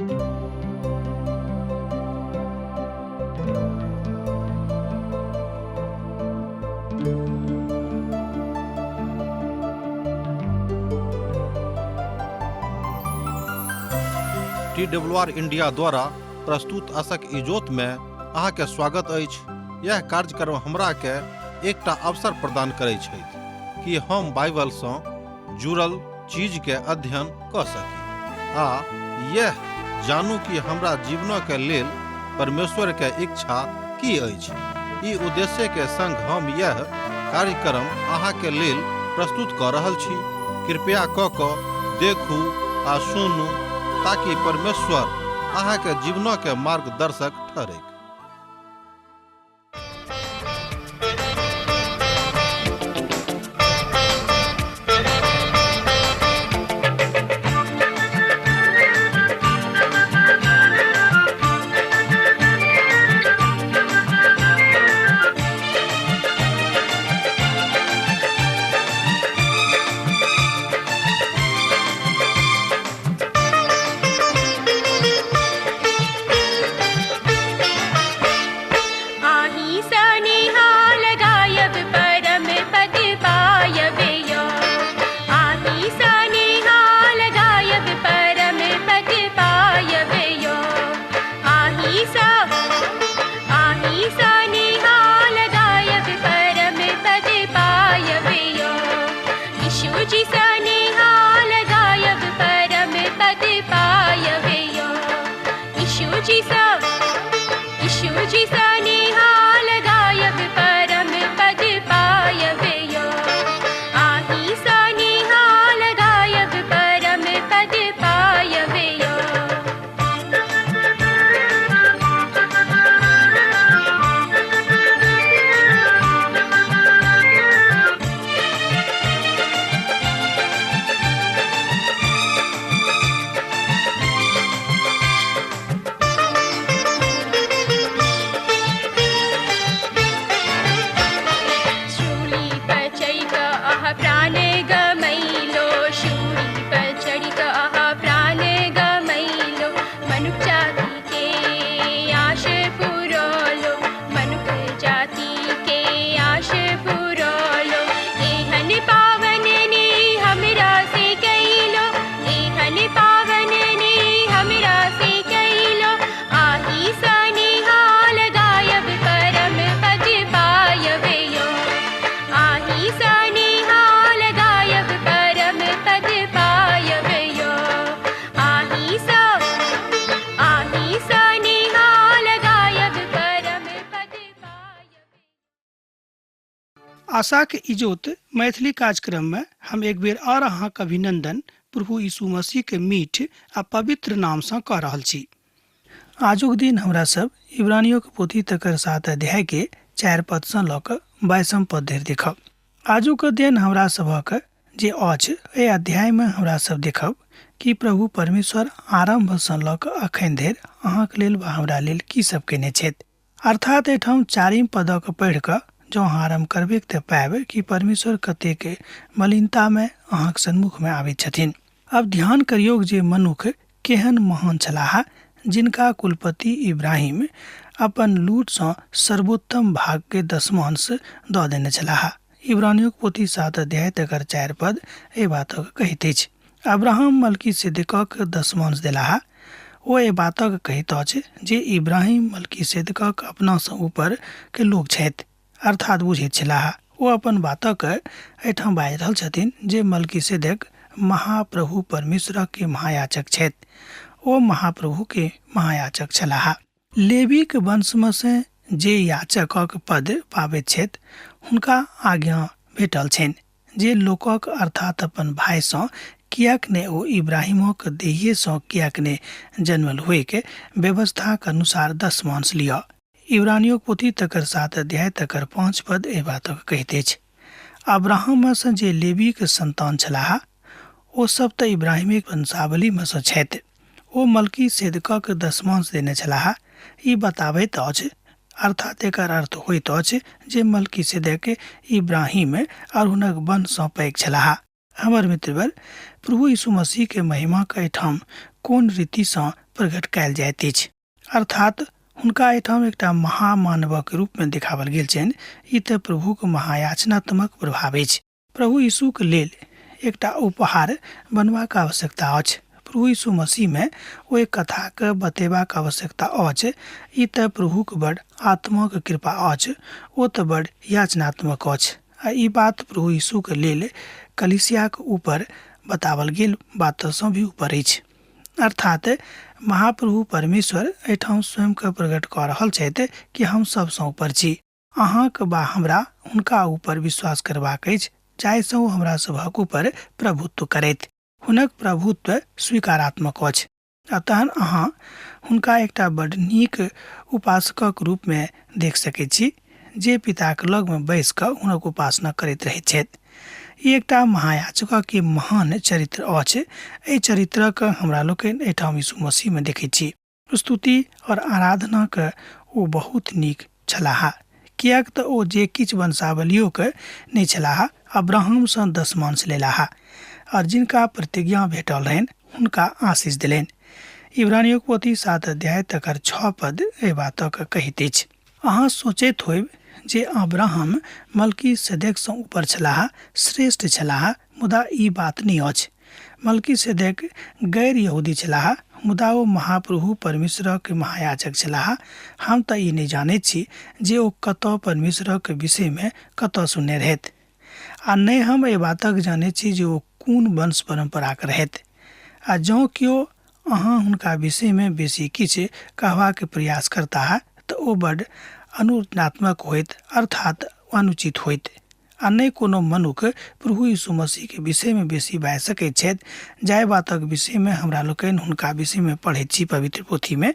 TWR India द्वारा प्रस्तुत आशक इजोत में अहाँ के स्वागत अछि। यह कार्यक्रम हमरा के एकटा अवसर प्रदान करैत छै कि हम बाइबल सँ जुड़ल चीज के अध्ययन क सकी आ यह जानू कि हमरा जीवन के लेल परमेश्वर के इच्छा की अछि। ई उद्देश्य के संग हम यह कार्यक्रम अहाँ के लेल प्रस्तुत क रहल छी। कृपया क देखू आ सुनू ताकि परमेश्वर अहाँ के जीवन के मार्गदर्शक ठहरे। आशा के इजोत मैथिली कार्यक्रम में हम एक बेर और अहाँक अभिनंदन प्रभु यीशु मसीह के मीठ आ पवित्र नाम से कह रहल छी। आजुक दिन हमरा सब इब्रानियों के पोथी तकर 7 अध्याय के 4 पद से ल क 22 पद धरि देखब। आजुक दिन हमरा सबक जे अछि ए अध्याय में हमरा सब देखब कि प्रभु परमेश्वर आरंभ से ल क अखन धरि अहाँक लेल वा हमरा लेल की सब केने छथि। अर्थात एठाम 4 पदक पढ़ि क जो आरंभ करबे त पाएब कि परमेश्वर कतेक मलिनता में अहाँक सन्मुख में आबैत छथिन। अब ध्यान करियौ जे मनुख केहन महान छलाह जिनका कुलपति इब्राहिम अपन लूट से सर्वोत्तम भाग के दशमांश द देने छलाह। इब्रानियों पोथी 7 अध्याय तकर 4 पद ए बातक कहैत अछि। अब्राहम मल्कीसेदेकक दशमांश देलाह। ओ ए बातक कहैत अछि जे इब्राहिम मल्कीसेदेकक अपना से ऊपर के लोग छथि, अर्थात बुझैत छलाह। ओ अपन बातक एठाम बाजि रहल छथिन जे मल्कीसेदेक महाप्रभु परमेश्वर के महायाचक छथि। ओ महाप्रभु के महायाचक छलाह। लेवीक वंश में से जे याचकक पद पाबैत छथि हुनका आज्ञा भेटल छनि जे लोकक अर्थात अपन भाई सँ कियाक ने ओ इब्राहिमक देहिए सँ कियाक ने जन्मल हुए के व्यवस्था के अनुसार दशमांश लिया। इब्रानियों पोथी तकर 7 अध्याय तकर 5 पद ए बातक कहैत अछि। अब्राहम में से जे लेवी के संतान छलाह ओ सब त इब्राहिमिक वंशावली में से छथि। ओ मल्कीसेदेकक दशमांश देने छलाह। ई बताबैत अछि, अर्थात एकर अर्थ होइत अछि जे मल्कीसेदेक इब्राहिम और हुनक वंश सँ पैघ छलाह। हमर मित्रवर, प्रभु यीशु मसीह के महिमा के ठाम कोन रीति सँ प्रकट कयल जाइत अछि, अर्थात हुनका एहिठाम एकटा महामानवक रूप में देखावल गेल छनि। ई तऽ प्रभुक महायाचनात्मक प्रभाव अछि। प्रभु यीशुक लेल एकटा उपहार बनबाक आवश्यकता अछि। प्रभु यीशु मसीह में ओ कथा के बतेबाक आवश्यकता अछि। ई तऽ प्रभुक बड़ आत्माक कृपा अछि, ओ तऽ बड़ याचनात्मक अछि। आ ई बात प्रभु यीशु के लेल कलीसियाक ऊपर बतावल गेल बात सँ भी ऊपर अछि, अर्थात महाप्रभु परमेश्वर एहिठाम स्वयं के प्रकट कऽ रहल छथि कि हम सबसँ ऊपर छी। अहाँक बा हमरा हुनका ऊपर विश्वास करबाक अछि, जाहिसँ ओ हमरा सभक ऊपर प्रभुत्व करैत। हुनक प्रभुत्व स्वीकारात्मक अछि। अतः अहाँ हुनका एकटा बड़ नीक उपासकक रूप में देख सकैत छी, जे पिताक लग में बैस कऽ हुनक उपासना करैत रहैत छथि। ई एकटा महायाजक के महान चरित्र अछि। एहि चरित्रक हमरा लोकनि एहिठाम यीशु मसीह में देखैत छी। स्तुति और आराधना के ओ बहुत नीक छलाह, कियाक तऽ ओ जे किछु वंशावलियो के नहि छलाह, अब्राहम सँ दशमांश लेलाह, और जिनका प्रतिज्ञा भेटल रहनि हुनका आशीष देलनि। इब्रानियों पोथी 7 अध्याय तकर 6 पद एहि बातक कहैत अछि। अहाँ सोचैत होयब जे अब्राहम मल्कीसेदेक सँ ऊपर छलाह, श्रेष्ठ छलाह, मुदा ई बात नहि अछि। मल्कीसेदेक गैर यहूदी छलाह, मुदा ओ महाप्रभु परमेश्वरक महायाजक छलाह। हम तऽ ई नहि जानैत छी जे ओ कतऽ परमेश्वरक विषय में कतऽ सुनने रहथि, आ नहि हम एहि बातक जानैत छी जे ओ कोन वंश परम्पराक रहथि। आ जँ केओ अहाँ हुनका विषय में बेसी किछु कहबाक प्रयास करताह तऽ ओ बड़ अनुरणात्मक होइत, अर्थात अनुचित होइत। आ नहि कोनो मनुख प्रभु यीशु मसीह के विषय में बेसी बाजि सकैत छथि, जाहि बातक विषय में हमरा लोकनि हुनका विषय में पढ़ैत छी पवित्र पोथी में,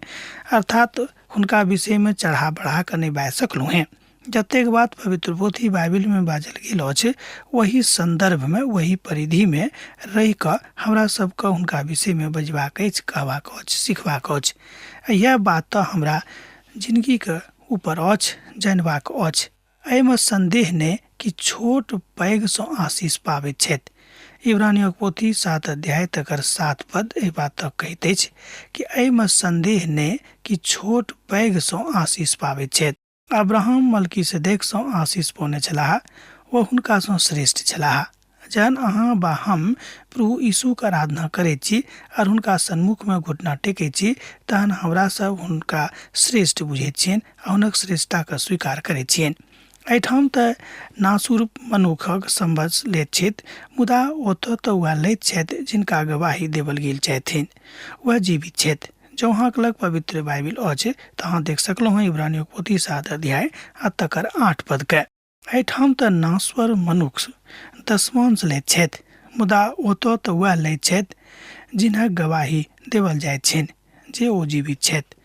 अर्थात हुनका विषय में चढ़ा बढ़ा कऽ नहि बाजि सकलहुँ हैं। जतेक बात पवित्र पोथी बाइबिल में बाजल गेल अछि, वही संदर्भ में, वही परिधि में रहि कऽ हमरा सबके हुनका विषय में बजबाक अछि, कहबाक अछि, सिखबाक अछि। यह बात तऽ हमरा जिंदगी के ऊपर अछि, जानबाक अछि। एहिमे संदेह नहि कि छोट पैघ सँ आशीष पाबैत छथि। इब्रानियों पोथी 7 अध्याय तकर 7 पद एहि बातक कहैत अछि कि एहिमे संदेह नहि कि छोट पैघ सँ आशीष पाबैत छथि। अब्राहम मल्कीसेदेक सँ आशीष पौने छलाह, ओ हुनका सँ श्रेष्ठ छलाह। जहन अहाँ बा हम प्रभु यीशुक आराधना करैत छी और हुनका सन्मुख में घुटना टेकैत छी, तहन हमरा सब हुनका श्रेष्ठ बुझैत छियनि आ हुनक श्रेष्ठता के स्वीकार करैत छियनि। एहिठाम तऽ नासुर मनुखक संबंध लैत छथि, मुदा ओतऽ तऽ वह लैत छथि जिनका गवाही देवल गेल छथिन, वह जीवित छथि। जँ अहाँक लग पवित्र बाइबिल अछि तऽ अहाँ देख सकलहुँ हैं इब्रानियों पोथी 7 अध्याय आ तकर 8 पद के। एहिठाम तऽ नासवर मनुख दशमांश लैत छथि, मुदा ओतऽ तऽ वह लैत छथि जिनक गवाही देवल जाइत छनि जे ओ जीवित छथि।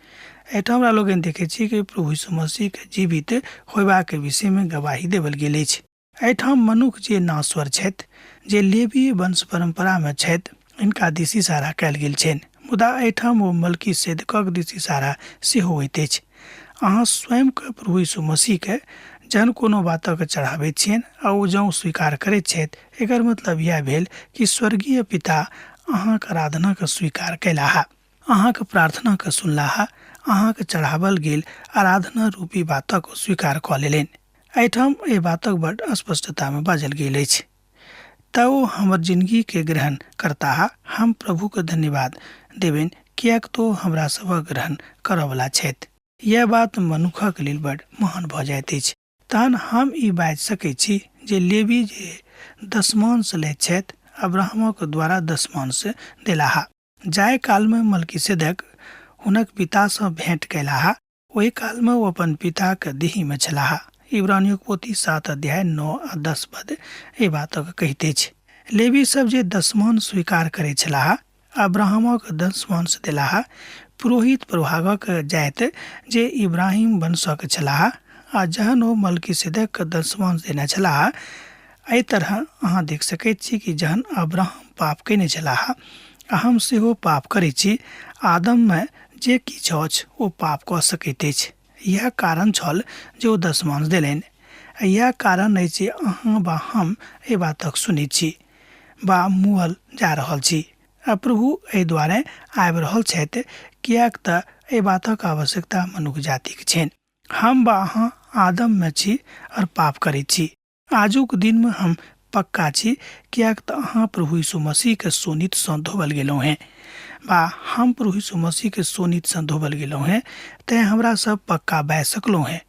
एहिठाम हमरा लोग देखे छी कि प्रभु यीशु मसीह के जीवित होयबाक विषय में गवाही देवल गेल अछि। एहिठाम मनुख जे नासवर छथि, जे लेवी वंश परंपरा में छथि, हिनका दिस इशारा कयल गेल छनि, मुदा एहिठाम ओ मल्कीसेदेकक दिस इशारा सेहो होइत अछि। अहाँ स्वयं के प्रभु यीशु मसीह के जहन कोनो बातक चढ़ाबैत छियनि आ ओ जँ स्वीकार करैत छथि, एकर मतलब यह भेल कि स्वर्गीय पिता अहाँक आराधना के स्वीकार कयलाह, अहाँक प्रार्थना के सुनलाह, अहाँक चढ़ावल गेल आराधना रूपी बातक स्वीकार कऽ लेलनि। एहिठाम एहि बातक बड़ स्पष्टता में बाजल गेल अछि। तऽ ओ हमर जिंदगी के ग्रहण करताह, हम प्रभु के धन्यवाद देबनि, कियाक तो हमरा सभक ग्रहण करयवला छथि। यह बात मनुखक लेल बड़ महान भऽ जाइत अछि। तहन हम ई बाजि सकैत छी जे लेवी जे दशमांश लैत छथि, अब्राहमक द्वारा दशमांश देलाह। जाहि काल में मल्कीसेदेक हुनक पिता सँ भेंट कयलाह, ओहि काल में ओ अपन पिता के देही में छलाह। इब्रानियों पोथी 7 अध्याय 9 आ 10 पद एहि बातक कहैत अछि। लेवी सब जे दशमांश स्वीकार करैत छलाह, अब्राहमक दशमांश देलाह। पुरोहित प्रभागक जाति जे इब्राहिम वंशक छलाह, आ जहन ओ मल्कीसेदेक के दशमांश देने छलाह। एहि तरह अहाँ देख सकैत छी कि जहन अब्राहम पाप कयने छलाह, आ हम सेहो पाप करैत छी, आदम में जे किछु अछि ओ पाप कऽ सकैत अछि। यह कारण छल जे ओ दशमांश देलनि। यह कारण अछि जे अहाँ बा हम एहि बातक सुनैत छी बा मुहल जा रहल छी। प्रभु एहि दुआरे आबि रहल छथि किएक तऽ एहि बातक आवश्यकता मनुष्य जातिक छनि। हम वा अहाँ आदम में छी और पाप करैत छी। आजुक दिन में हम पक्का छी किएक तऽ अहाँ प्रभु यीशु मसीह के सोनित सँ धोबल गेलहुँ हैं बा हम प्रभु यीशु मसीह के सोनित सँ धोबल गेलहुँ हैं, तैं हमरा सब पक्का बह सकलहुँ हैं।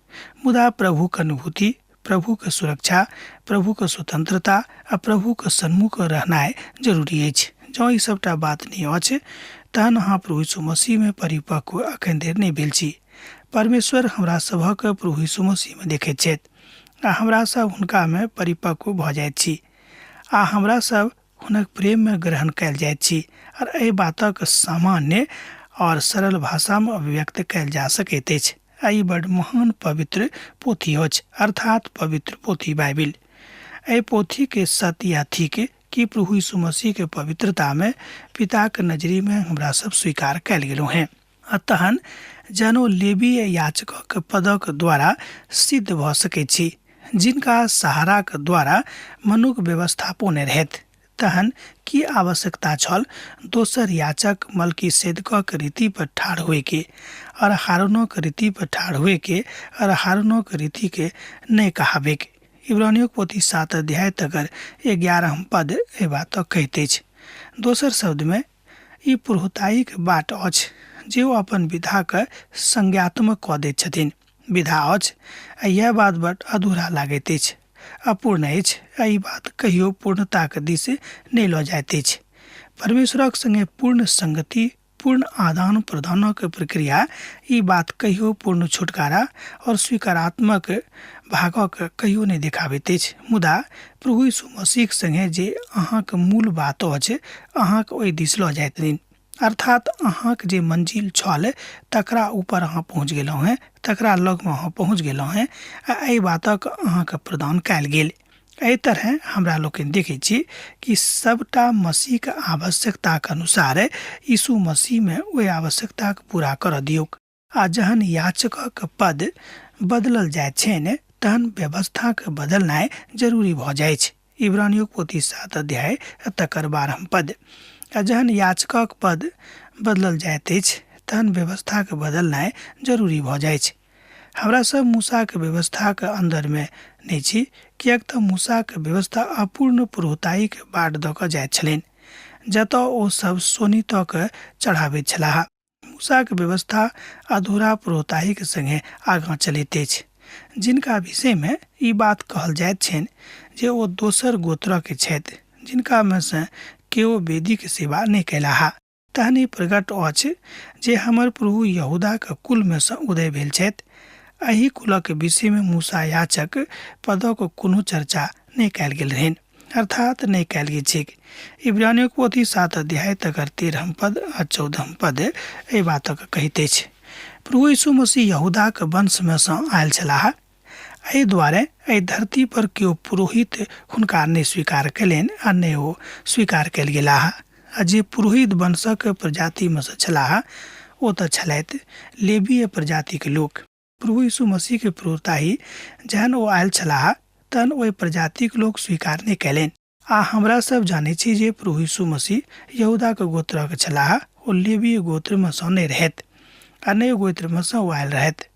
मुदा प्रभु के अनुभूति, प्रभु के सुरक्षा, प्रभु के स्वतंत्रता आ प्रभु के सन्मुख रहनाइ जरूरी अछि। जँ ई सबटा बात नहीं अछि तहन अहाँ प्रभु यीशु मसीह में परिपक्व अखन देर नहीं भेल छी। परमेश्वर हमरा सभक प्रभु यीशु मसीह में देखैत छथि आ हमरा सब हुनका में परिपक्व भऽ जाइत छी आ हमरा सब हुनक प्रेम में ग्रहण कयल जाइत छी और एहि बातक सामान्य और सरल भाषा में अभिव्यक्त कयल जा सकैत अछि। ई बड़ महान पवित्र पोथी अछि, अर्थात पवित्र पोथी बाइबिल। एहि पोथी के सत्य या थिक कि प्रभु यीशु मसीह के पवित्रता में पिता के नजरी में हमरा सब स्वीकार कयल गेलहुँ हैं। तहन जनो लेवीय याचक पदक द्वारा सिद्ध भऽ सकैत छी, जिनका सहारा के द्वारा मनुक व्यवस्था पोने रहैत, तहन की आवश्यकता छल दोसर याचक मलकीसेदकक रीति पर ठाढ़ हुए के और हारूनक रीति पर ठाढ़ हुए के और हारूनक रीति के नहीं कहावे के। इब्रानियों पोथी 7 अध्याय तक 11 पद ए बात कहते अछि। दोसर शब्द में ई पुरोहिताई के बाट अछि जे ओ अपन विधा के संज्ञात्मक कऽ दैत छथिन। विधा अछि आ यह बात बड़ अधूरा लागैत अछि, अपूर्ण अछि आ ई बात कहियो पूर्णता के दिश नहीं लऽ जाइत अछि। परमेश्वरक संगे पूर्ण संगति, पूर्ण आदान प्रदानक प्रक्रिया ई बात कहियो पूर्ण छुटकारा और स्वीकारात्मक भागक कहियो नहीं देखाबैत अछि। मुदा प्रभु यीशु मसीह संगे जे अहाँक मूल बात अछि अहाँक ओहि दिस लऽ जाइत नहीं, अर्थात अहाँक जे मंजिल छल तकरा ऊपर अहाँ पहुँच गेलहुँ हैं, तकरा लग में अहाँ पहुँच गेलहुँ हैं आ एहि बातक अहाँके प्रदान कयल गेल। एहि तरह हमरा लोकनि देखैत छी कि सबटा मसीह के आवश्यकता के अनुसार यीशु मसीह में ओहि आवश्यकता के पूरा कर दियौक। आ जहन याचकक पद बदलल जाइत छनि तहन व्यवस्था के बदलनाइ जरूरी भऽ जाइ छै। इब्रानियों पोथी 7 अध्याय तकर 12 पद। आ जहन याचकक पद बदलल जाइत अछि तहन व्यवस्था के बदलनाइ जरूरी भऽ जाइ छै। हमरा सब मूसा के व्यवस्था के अंदर में नहीं छी, किएक तऽ मूसा के व्यवस्था अपूर्ण पुरोहिताई के बाट दऽ कऽ जाइत छलनि, जतऽ ओ सब सोनी तक चढ़ाबैत छलाह। मूसा के व्यवस्था अधूरा पुरोहिताई के संगे आगाँ चलैत अछि, जिनका विषय में ई बात कहल जाइत छनि जे ओ दोसर गोत्र के छथि, जिनका में से केओ वेदी के सेवा नहीं कैलाहा। तहन ई प्रकट अछि जे हमर प्रभु यहूदा के कुल में से उदय भेल छथि। एहि कुलक विषय में मूसा याचक पदक कोनो चर्चा नहीं कयल गेल रहनि, अर्थात नहीं कयल गेल छैक। इब्रानियों पोथी 7 अध्याय तक 13 पद आ 14 पद एहि बातक कहैत अछि। प्रभु यीशु मसीह यहूदा के वंश में से आयल छलाह। एहि दुआरे एहि धरती पर केओ पुरोहित हुनका नहीं स्वीकार कयलनि आ नहीं ओ स्वीकार कयल गेलाह। आ जे पुरोहित वंशक प्रजाति में से छलाह ओ तऽ छलथि लेवीय प्रजाति के लोक। प्रभु यीशु मसीह के पुरोहिताई जहन ओ आयल छलाह तहन ओहि प्रजाति के लोक स्वीकार नहीं कयलनि। आ हमरा सब जानै छी जे प्रभु यीशु मसीह यहूदा के गोत्र के छलाह, ओ लेवीय गोत्र में से नहीं रहैत आ नहीं गोत्र में से ओ आयल रहैत।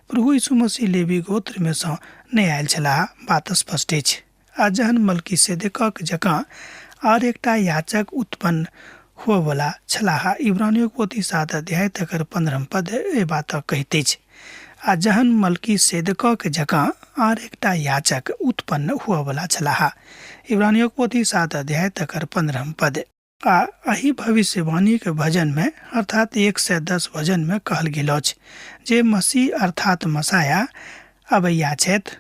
प्रभु यीशु मसीह लेवी गोत्र में से नहीं आयल छलाह, बात स्पष्ट अछि। आ जहन मलकीसेदेकक जकाँ और एकटा याचक उत्पन्न हुअ वाला छलाह, इब्रानियों पोथी 7 अध्याय तक 15 पद ए बात कहैत अछि। आ जहन मलकीसेदेकक जकाँ और एकटा याचक उत्पन्न हुअ वाला छलाह, इब्रानियों पोथी 7 अध्याय तक 15 पद। आ एही भविष्यवाणी के भजन में अर्थात 110 भजन में कहल गेल अछि जे मसीह अर्थात मसाया अबैया छथि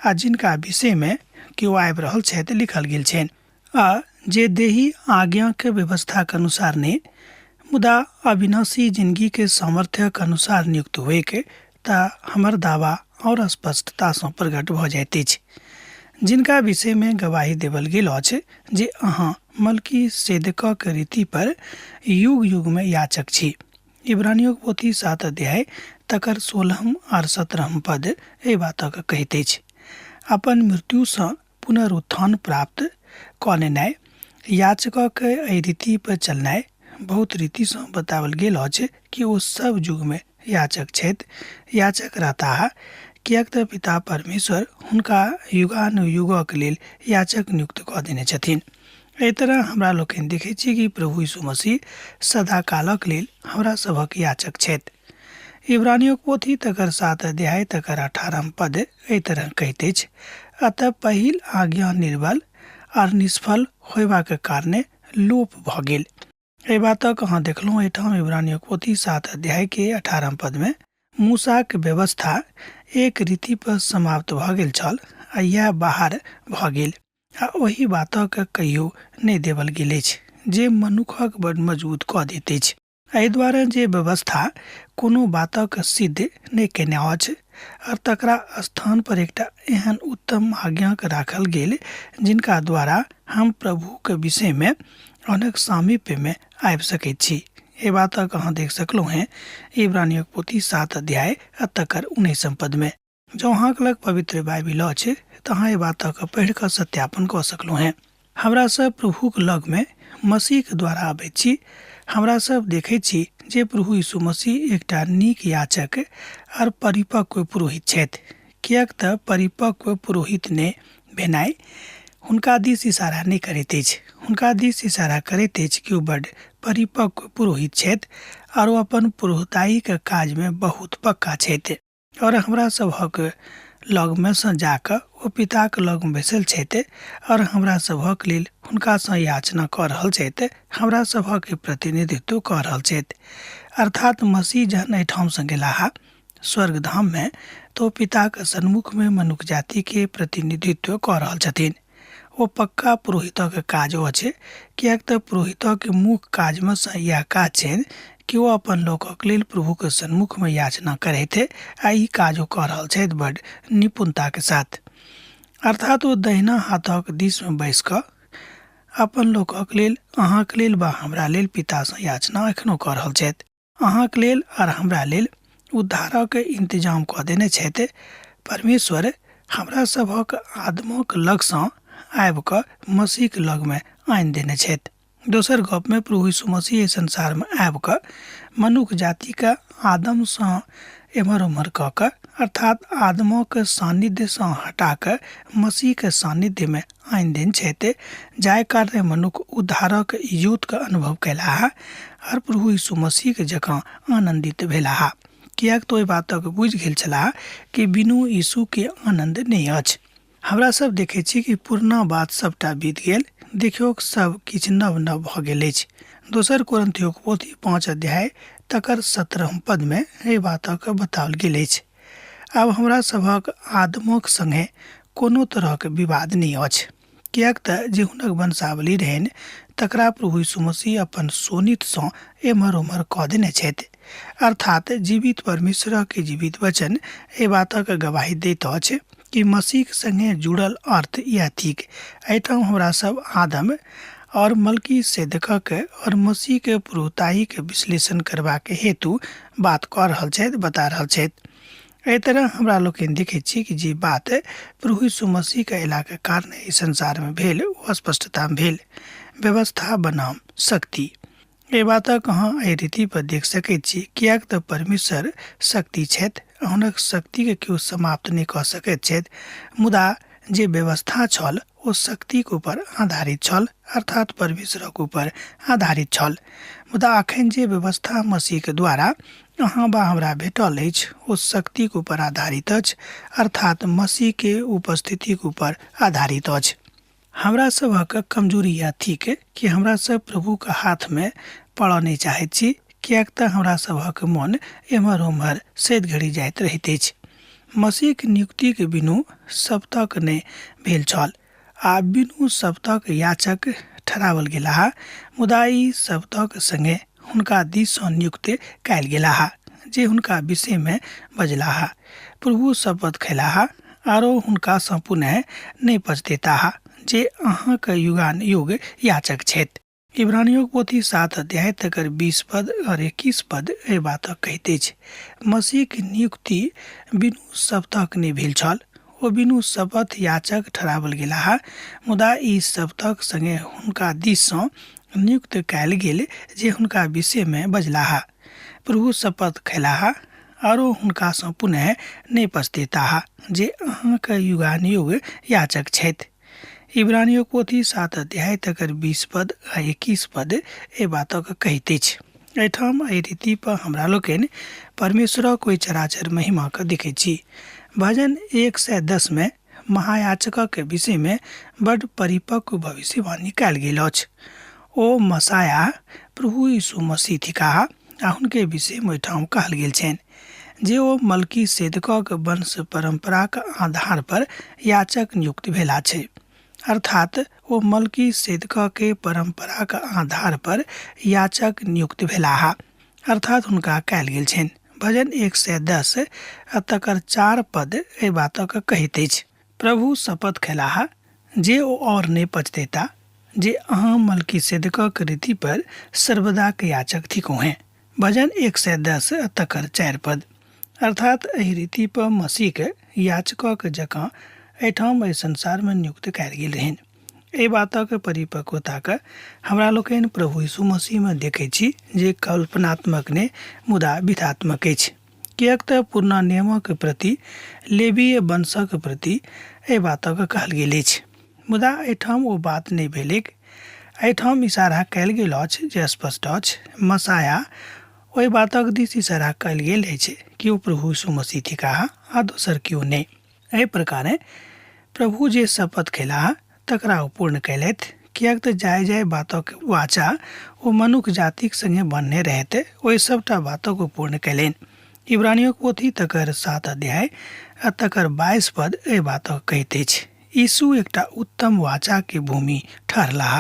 आ जिनका विषय में केओ आबि रहल छथि लिखल गेल छनि। आ जे देही आज्ञा के व्यवस्था के अनुसार नहीं मुदा अविनाशी जिंदगी के सामर्थ्य के अनुसार नियुक्त हुए के ता हमर दावा और स्पष्टता से प्रकट भऽ जाइत अछि, जिनका विषय में गवाही देवल गेल अछि जे अहाँ मलकीसेदेकक रीति पर युग युग में याचक छी। इब्रानियों पोथी 7 अध्याय तकर 16 और 17 पद ए बातक कहैत अछि। अपन मृत्यु से पुनरुत्थान प्राप्त कऽ लेनाइ याचकक एहि रीति पर चलनाइ बहुत रीति से बतावल गेल अछि कि ओ सब युग में याचक छथि। याचक रहता किएक तऽ पिता परमेश्वर हुनका युगानुयुगक लेल याचक नियुक्त कऽ देने छथिन। एहि तरह हमरा लोकनि देखै छी कि प्रभु यीशु मसीह सदा कालक लेल हमरा सभक याचक छथि। इब्रानियों पोथी तकर 7 अध्याय तकर 18 पद एहि तरह कहैत अछि, अतः पहिल आज्ञा निर्बल और निष्फल होयबाक कारणे लोप भऽ गेल। एहि बातक अहाँ देखलहुँ एहिठाम इब्रानियों पोथी 7 अध्याय के 18 पद में मूसाक व्यवस्था एक रीति पर समाप्त भऽ गेल छल आ यह बाहर भऽ गेल आ ओहि बातक कहियो नहि देवल गेल अछि जे मनुखक बड़ मजबूत कऽ दैत अछि। एहि दुआरे जे व्यवस्था कोनो बातक सिद्ध नहि केने अछि और तकरा स्थान पर एकटा एहन उत्तम आज्ञाक राखल गेल जिनका द्वारा हम प्रभु के विषय में अनेक सामीप्य में आबि सकैत छी। ये बातक अहाँ देख सकलहुँ हैं इब्रानियों पोथी 7 अध्याय आ तकर 19 पद में। जो अहाँक लग पवित्र बाइबिल अछि तऽ अहाँ ये बातक पढ़ि कऽ सत्यापन कऽ सकलहुँ हैं। हमरा सब प्रभुक लग में मसीह के द्वारा आबैत छी। हमरा सब देखै छी जे प्रभु यीशु मसीह एकटा नीक याचक और परिपक्व पुरोहित छथि। किएक तऽ परिपक्व पुरोहित ने भेनाइ हुनका दिस इशारा नहीं करैत अछि। हुनका दिस इशारा करैत अछि कि ओ बड़ परिपक्व पुरोहित छथि और ओ अपन पुरोहिताई के काज में बहुत पक्का छथि और हमरा सभक लग में से जाकर ओ पिता के लग में बैसल छथि और हमरा सभक लेल हुनका से याचना कऽ रहल छथि, हमरा सभक प्रतिनिधित्व कऽ रहल छथि। अर्थात मसीह जहन एहिठाम से गेलाह स्वर्ग धाम में तो पिता के सन्मुख में मनुष्य जाति के प्रतिनिधित्व कऽ रहल छथिन। वो पक्का पुरोहितक काज अछि, किएक तऽ पुरोहितक मुख्य काज में से यह काज छै कि वो अपन लोकक लेल प्रभु के सन्मुख में याचना करैत आ ई काज ओ कऽ रहल छथि बड़ निपुणता के साथ। अर्थात वो दहिना हाथक दिस में बैस कऽ अपन लोकक लेल, अहाँक लेल वा हमरा लेल पिता से याचना एखनो कऽ रहल छथि। अहाँक लेल और हमरा लेल उद्धारक इंतजाम कऽ देने छथि। परमेश्वर हमरा सभक आदमक लग सँ आबि कऽ मसीह के लग में आनि देने छथि। दोसर गप में प्रभु यीशु मसीह एहि संसार में आबि कऽ मनुष्य जाति के आदम सँ एम्हर उम्हर कऽ कऽ अर्थात आदमक सानिध्य सँ हटा कऽ मसीह के सानिध्य में आनि देने छथि, जाहि कारणे मनुष्य उद्धारक इजोत के अनुभव कैलाह और प्रभु यीशु मसीह के जकाँ आनंदित भेलाह। किएक तऽ ओहि बातक बुझि गेल छलाह कि बिनु यीशु के आनंद नहि अछि। हमरा सब देखै छी कि पुरना बात सबटा बीत गेल, देखियौ सब किछु नव नव भऽ गेल अछि। दोसर कोरिन्थियों पोथी 5 अध्याय तकर 17 पद में एहि बातक बताओल गेल अछि। आब हमरा सभक आदमक संगे कोनो तरहक विवाद नहि अछि, किएक तऽ जे हुनक वंशावली रहनि तकरा प्रभु यीशु मसीह अपन सोनित सँ एम्हर उम्हर कऽ देने छथि। अर्थात जीवित परमेश्वर के जीवित वचन एहि बातक गवाही दैत अछि कि मसीह के संगे जुड़ल अर्थ यह थिक। एहिठाम हमरा सब आदम और मलकी सेदकक और मसीह के पुरोहिताई के विश्लेषण करबाक हेतु बात कऽ रहल छथि, बता रहल छथि। एहि तरह हमरा लोकनि देखै छी कि जे बात प्रभु यीशु मसीह के अयला के कारणे ई संसार में भेल ओ स्पष्टता में भेल। व्यवस्था बनाम शक्ति एहि बातक अहाँ एहि रीति पर देख सकैत छी, किएक तऽ परमेश्वर शक्ति छथि, हुनक शक्ति के केओ समाप्त नहि कऽ सकैत छथि। मुदा जे व्यवस्था छल ओ शक्तिक ऊपर आधारित छल, अर्थात परमेश्वरक ऊपर आधारित छल। मुदा अखन जे व्यवस्था मसीह के द्वारा अहाँ वा हमरा भेटल अछि ओ शक्तिक ऊपर आधारित अछि, अर्थात मसीह के उपस्थितिक ऊपर आधारित अछि। हमरा सभक कमजोरी यह थिक कि हमरा सब प्रभु के हाथ में पड़ऽ नहीं चाहैत छी, किएक तऽ हमरा सभक मन एम्हर उम्हर सैद घड़ी जाइत रहैत अछि। मसीह के नियुक्ति के बिनु सप्तक नहि भेल छल आ बिनु सप्तक याचक ठहरावल गेलाह, मुदा ई सप्तक संगे हुनका दिस सँ नियुक्त कयल गेलाह जे हुनका विषय में बजलाह। प्रभु शपथ खैलाह आरो हुनका सँ पुनः नहीं पछतेताह जे अहाँक युगानुयुग याचक छथि। इब्रानियों पोथी 7 अध्याय तकर 20 पद और 21 पद एहि बातक कहैत अछि, मसीह के नियुक्ति बिनु सप्तक नहि भेल छल। ओ बिनु शपथ याचक ठहरावल गेलाह, मुदा ई शपथक संगे हुनका दिससँ नियुक्त कयल गेल जे हुनका विषयमे बजलाह। प्रभु शपथ खैलाह आरो हुनकासँ पुनः नहि पछतेताह जे अहाँके युगानुयुग याचक छथि। इब्रानियो पोथी 7 अध्याय तकर 20 पद आ 21 पद ए बातक कहैत अछि। एहिठाम एहि रीति पर हमरा लोकनि परमेश्वरक ओहि चराचर महिमाके देखैत छी। भजन 110 में महायाचकक विषयमे बड परिपक्व भविष्यवाणी कयल गेल अछि। ओ मसाया प्रभु यीशु मसीह थिकाह आ हुनके विषयमे ओहिठाम कहल गेल छनि जे ओ मलकी सेदकक वंश परंपराक आधार पर याचक नियुक्त भेला छै। अर्थात ओ मलकी सेदकके परंपराक आधार पर याचक नियुक्त भेलाह, अर्थात हुनका कयल गेल छनि। भजन 110 आ तकर 4 पद एहि बातक कहैत अछि। प्रभु शपथ खेलाह जे ओ और नहि पछतेता जे अहाँ मलकी सेदकक रीति पर सर्वदाक याचक थिको हैं। भजन 110 आ तकर 4 पद अर्थात एहि रीति पर मसीह के याचकक जकाँ एहिठाम एहि संसारमे नियुक्त कयल गेल रहनि। एहि बातक परिपक्वताके हमरा लोकनि प्रभु यीशु मसीहमे देखैत छी जे कल्पनात्मक ने मुदा विधात्मक अछि। किएक तऽ पुरना नियमक प्रति लेवीय वंशक प्रति एहि बातक कहल गेल अछि, मुदा एहिठाम ओ बात नहि भेलैक। एहिठाम इशारा कयल गेल अछि जे स्पष्ट अछि, मसाया ओहि बातक दिस इशारा कयल गेल अछि कि ओ प्रभु यीशु मसीह थिकाह आ दोसर केओ नहि। एहि प्रकारे प्रभु जे शपथ खेलाह तकरा ओ पूर्ण कयलथि, किएक तऽ जाय जाय बातक वाचा ओ मनुख जातिक संगे बनने रहते ओहि सबटा बातक ओ पूर्ण कयलनि। इब्रानियो पोथी तकर 7 अध्याय आ तकर 22 पद एहि बातक कहैत अछि। यीशु एकटा उत्तम वाचा के भूमि ठहरलाह।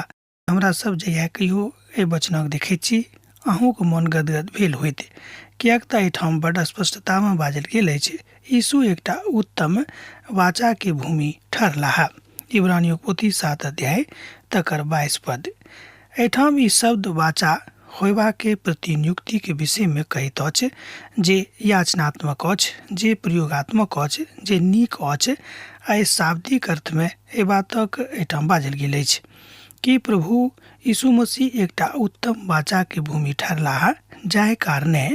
हमरा सब जहिया कहियो एहि वचनक देखैत छी अहूँके मन गदगद भेल होइत, किएक तऽ एहिठाम बड्ड स्पष्टतामे बाजल गेल अछि, यीशु एकटा उत्तम वाचा के भूमि ठहरलाह। इब्रानियो पोथी 7 अध्याय तकर 22 पद एहिठाम ई शब्द वाचा होयबा के प्रतिनियुक्ति के विषय में कहैत अछि जे याचनात्मक अछि, जे प्रयोगात्मक अछि, जे नीक अछि। आ शाब्दिक अर्थ में एहि बातक एहिठाम बाजल गेल अछि कि प्रभु यीशु मसीह एकटा उत्तम वाचा के भूमि ठहरलाह, जाहि कारणे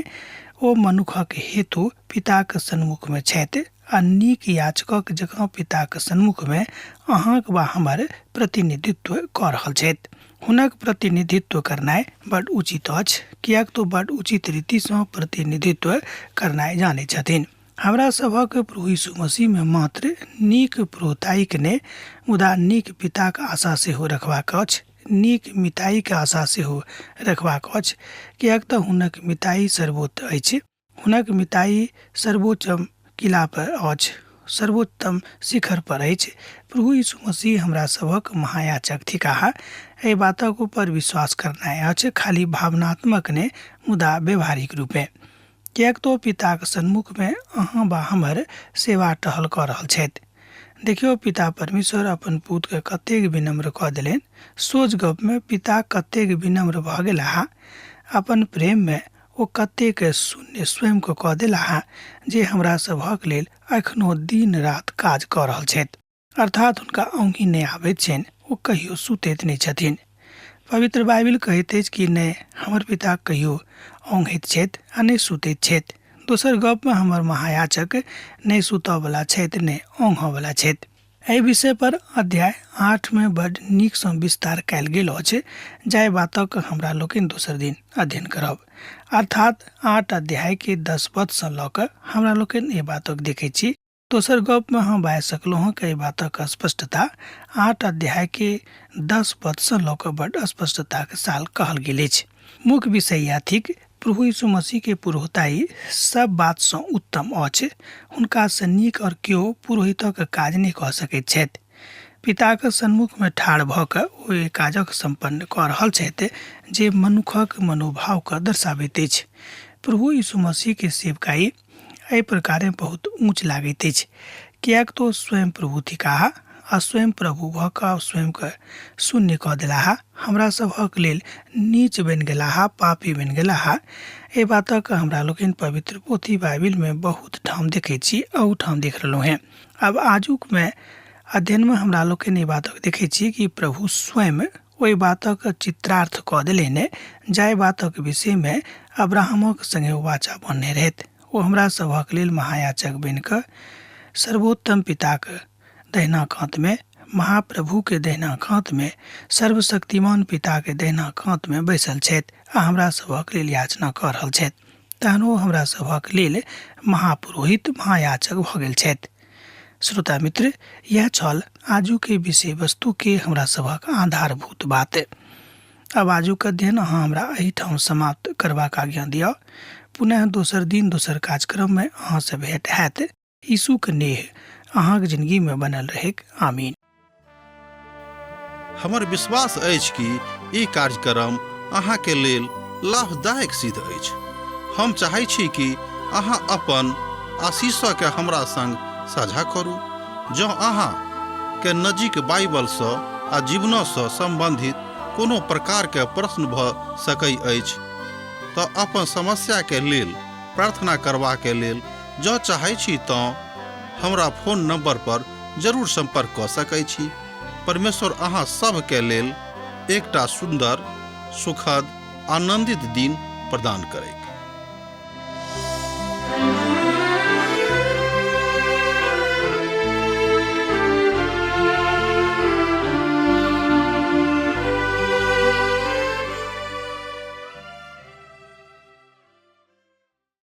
ओ मनुखक हेतु पिताक सन्मुख में छथि आ नीक याचकक जकाँ पिताक सन्मुख में अहाँक वा हमर प्रतिनिधित्व कऽ रहल छथि। हुनक प्रतिनिधित्व करनाइ बड उचित अछि, किएक तो बड उचित रीतिसँ प्रतिनिधित्व करनाइ जानै छथिन। हमरा सभक प्रभु यीशु मसीह में मात्र नीक प्रोताइक ने मुदा नीक पिताक आशा सेहो रखबाक अछि, नीक मिताइक आशा सेहो रखबाक अछि, किएक तऽ हुनक मिताई सर्वोच्च अछि। हुनक मिताई सर्वोच्च किला पर अछि, सर्वोत्तम शिखर पर अछि। प्रभु यीशु मसीह हमरा सभक महायाचक थिकाह। एहि बातक ऊपर विश्वास करनाइ अछि, खाली भावनात्मक ने मुदा व्यवहारिक रूपे, किएक तो पिताक सन्मुख में अहाँ वा हमर सेवा टहल कऽ रहल छथि। देखियो पिता परमेश्वर अपन पुत्र के कतेक विनम्र कऽ देलनि। सोझ गप में पिता कतेक विनम्र भऽ गेलाह, अपन प्रेम में ओ कतेक शून्य स्वयं को कऽ देलाह जे हमरा सभक लेल अखनो दिन रात काज कऽ रहल छथि। अर्थात हुनका औंघी नहि आबैत छनि, ओ कहियो सुतैत नहि छथिन। पवित्र बाइबिल कहैत अछि कि नहि हमर पिता कहियो औंघैत छथि आ नहि सुतैत छथि। दोसर गप में हमर महायाचक नहि सुतयवला छथि नहि औंघयवला छथि। एहि विषय पर अध्याय 8 में बड नीक सँ विस्तार कयल गेल अछि, जाहि बातक हमरा लोकनि दोसर दिन अध्ययन करब। अर्थात 8 अध्याय के 10 पद सँ लऽ कऽ हमरा लोकनि एहि बातक देखैत छी। दोसर गप में हम बाजि सकलहुँ हँ कि एहि बातक स्पष्टता 8 अध्याय के 10 पद सँ लऽ कऽ बड स्पष्टता के साथ कहल गेल अछि। मुख्य विषय या थिक प्रभु यीशु मसीह के पुरोहिताई सब बात सँ उत्तम अछि। हुनका सँ नीक और केओ पुरोहितक काज नहि कऽ सकैत छथि। पिताक सन्मुख में ठाढ़ भऽ कऽ ओ एहि काजक सम्पन्न कऽ रहल छथि जे मनुखक मनोभावके दर्शाबैत अछि। प्रभु यीशु मसीह के सेवकाई एहि प्रकारे बहुत ऊँच लागैत अछि, किएक तो स्वयं प्रभु थिकाह आ स्वयं प्रभु भऽ कऽ स्वयं के शून्य कऽ देलाह, हमरा सभक लेल नीच बनि गेलाह, पापी बनि गेलाह। ए बातक हमरा लोगन पवित्र पोथी बाइबिल में बहुत ठाम देखे छी और ठाम देख रहे हैं। अब आजुक में अध्ययन में हमरा लोगन ए बातक देखे छी कि प्रभु स्वयं ओई बातक चित्रार्थ क देले ने जाय बातक विषय में अब्राहमक संगे वाचा बनने रहत। वो हमरा सभक लेल महायाजक बन क सर्वोत्तम पिताक दहिना कांत में, महाप्रभु के दहिना कांत में, सर्वशक्तिमान पिता के दहिना कांत में बैसल छथि आ हमरा सभक लेल याचना कर रहल छथि। तहन ओ हमरा सभक लेल महापुरोहित महायाचक भ गेल छथि। श्रोता मित्र, यह छल आजू के विषय वस्तु के हमरा सभक आधारभूत बात। अब आजुक अध्ययन अहाँ हमरा एही ठाम समाप्त करबाक आज्ञा दिअ। पुनः दोसर दिन दोसर कार्यक्रम में अहाँ से भेंट हैत। यीशु के नेह अहाँक जिंदगी में बनल रहेक। आमीन। हमर विश्वास अछि कि ई कार्यक्रम अहाँ के लेल लाभदायक सिद्ध अछि। हम चाहै छी कि अहाँ अपन आशीषक के हमरा संग साझा करू। जँ अहाँ के नजीक बाइबल सँ आ जीवन सँ संबंधित कोनो प्रकार के प्रश्न भ सकै अछि तऽ अपन समस्या के लेल प्रार्थना करबा के लेल जँ चाहै छी तऽ हमरा फोन नंबर पर जरूर संपर्क कऽ सकै छी। परमेश्वर अहाँ सब के लेल एकटा सुंदर, सुखद, आनंदित दिन प्रदान करै।